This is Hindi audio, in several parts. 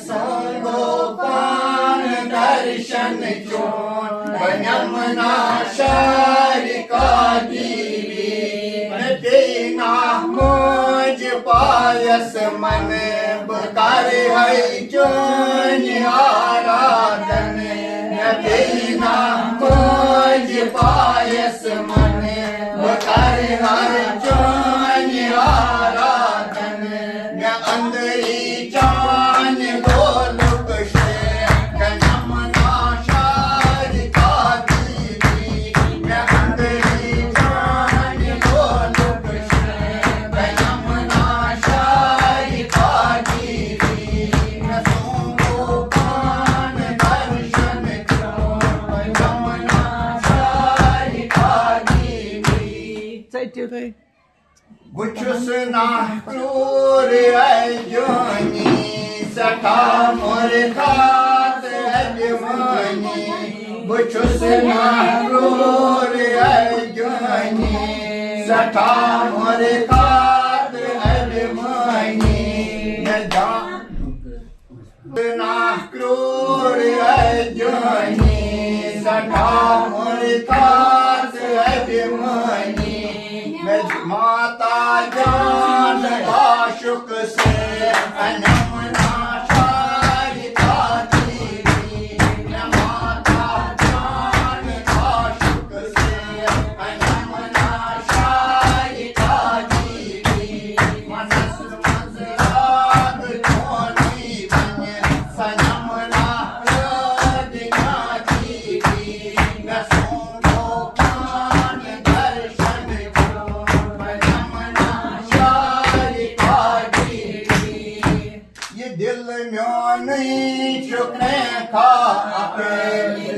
संगोपन दर्शन चोन बनमना शारिका दीवी देना मोज पायस मन बकार है चोन आराधन देना मोज पायस मन बकार है चोन आराधन अंदरी चान गोलुक से कनमना शारिका दीवी अंदरी चान गोलुक से कनमना शारिका दीवी संगोपन दर्शन कनमना शारिका दीवी बुझुस ना क्रूर अजोनी सखा मोर खात अजमनी बुझुस ना क्रूर अजोनी सखा मोर खात अजमनी ना क्रूर अजोनी सखा मोर खात अजमनी माता जान आशुक से अनमना शारिका दीवी माता जान आशुक से अनमना शारिका दीवी मनस मजराग चोनी बने सनमना रदिना दीवी संगोपन दर्शन दिल म्यों नहीं चुके खा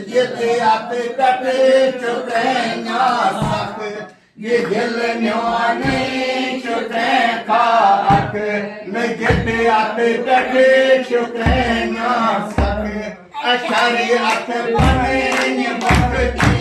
ये कटे चुके ना सक ये दिल म्यों नहीं चुके खा आते कटे चुके ना सक अक्षरी अख बने भक्ति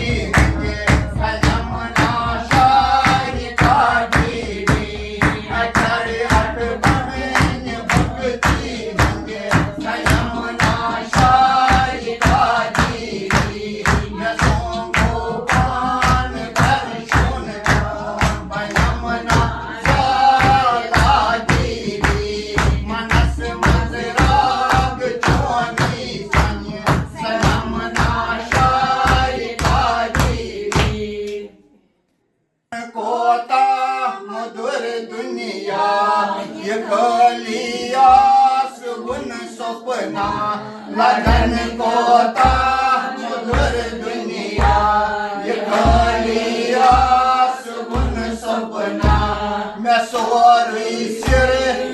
कोता मधुर दुनिया ये कलिया सुगुन सपना लगन कोता मधुर दुनिया ये कलिया सुगुन सपना मैं सोरी सिर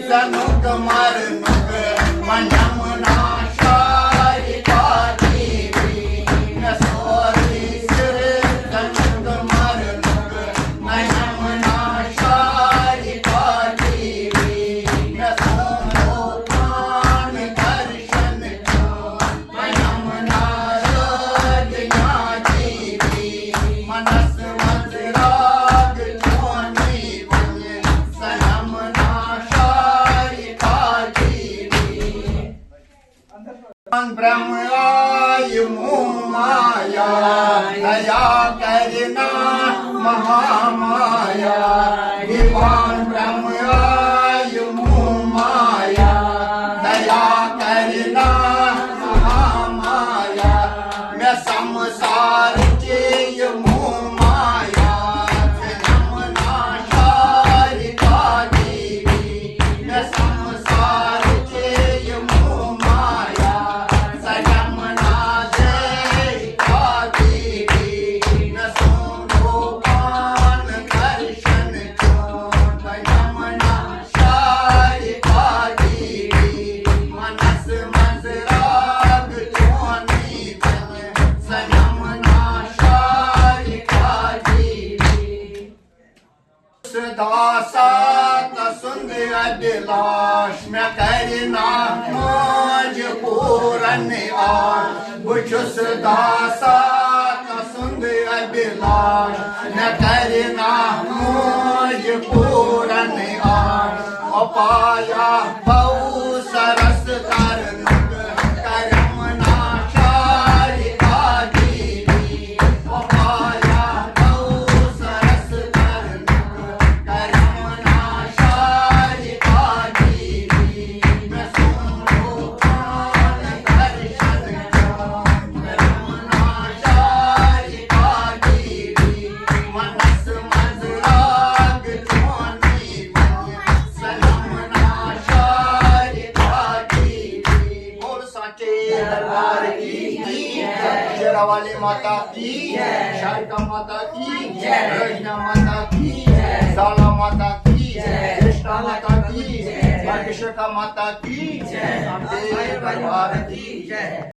जनुक मरनुक मनमना शारिका दीवी मैं सोरी सिर जनुक मरनुक मनमना शारिका दीवी संगोपन दर्शन मनमना रदिना दीवी मनस मजराग चोनी बने सनमना शारिका दीवी ब्रह्म आयु माया दया करना महामाया विवान ब्रह्म आयु माया दया करना महामाया मैं संसार चेय माया नमना शारिका दीवी मैं संसार चेय माया सनमना जयिका दीवी मैं संगोपन दर्शन नमना शारिका दीवी मनस मजराग चोनी बने सनमना शारिका दीवी दासात सुंदर अभिलाष मैं करना मौज पूरन आश बुझुस दासात सुंदर अभिलाष मैं करना मौज पूरन आश पाया पाऊस रसदार नग करमना शारिका गेली पाया पाऊस रसदार नग करमना शारिका गेली मैं सुनो प्राण दर्शन करमना शारिका गेली मनस मजराग कोणी सलामना शारिका गेली बोल साचे दरबार की जय शेरावाली माता की जय शारिका माता की जय रजना माता की जय साला माता की जय ज्येष्ठा माता की जय भाग्यशेखा माता की जय साचे दरबार की जय।